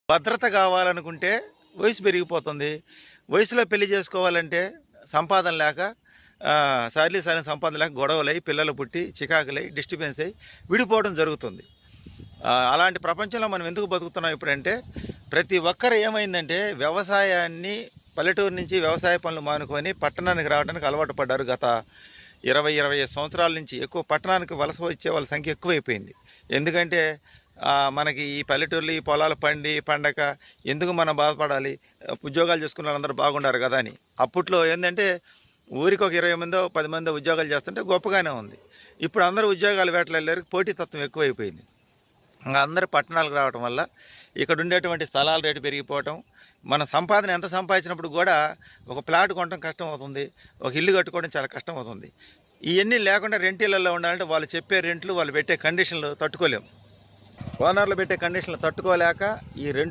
భద్రత కావాలనుకుంటే వయసు పెరిగిపోతుంది. వయసులో పెళ్లి చేసుకోవాలంటే సంపాదన లేక సరైన సంపాదన లేక గొడవలై, పిల్లలు పుట్టి, చికాకులై, డిస్టర్బెన్స్ అయ్యి విడిపోవడం జరుగుతుంది. అలాంటి ప్రపంచంలో మనం ఎందుకు బతుకుతున్నాం ఇప్పుడంటే, ప్రతి ఒక్కరు ఏమైందంటే వ్యవసాయాన్ని పల్లెటూరు నుంచి వ్యవసాయ పనులు మానుకొని పట్టణానికి రావడానికి అలవాటు పడ్డారు. గత 20-25 సంవత్సరాల నుంచి ఎక్కువ పట్టణానికి వలస వచ్చే వాళ్ళ సంఖ్య ఎక్కువైపోయింది. ఎందుకంటే మనకి ఈ పల్లెటూర్లు ఈ పొలాలు పండక ఎందుకు మనం బాధపడాలి, ఉద్యోగాలు చేసుకున్న వాళ్ళందరూ బాగుండారు కదా అని. అప్పట్లో ఏంటంటే ఊరికి ఒక 20 మందో 10 మందో ఉద్యోగాలు చేస్తుంటే గొప్పగానే ఉంది. ఇప్పుడు అందరూ ఉద్యోగాలు వేటలు వెళ్ళారు, పోటీతత్వం ఎక్కువైపోయింది. ఇంకా అందరూ పట్టణాలకు రావడం వల్ల ఇక్కడ ఉండేటువంటి స్థలాల రేటు పెరిగిపోవటం, మన సంపాదన ఎంత సంపాదించినప్పుడు కూడా ఒక ప్లాట్ కొనడం కష్టం అవుతుంది, ఒక ఇల్లు కట్టుకోవడం చాలా కష్టం అవుతుంది. ఇవన్నీ లేకుండా రెంటిళ్ళల్లో ఉండాలంటే వాళ్ళు చెప్పే రెంట్లు, వాళ్ళు పెట్టే కండిషన్లు తట్టుకోలేము. ఓనర్లు పెట్టే కండిషన్లు తట్టుకోలేక ఈ రెంట్లు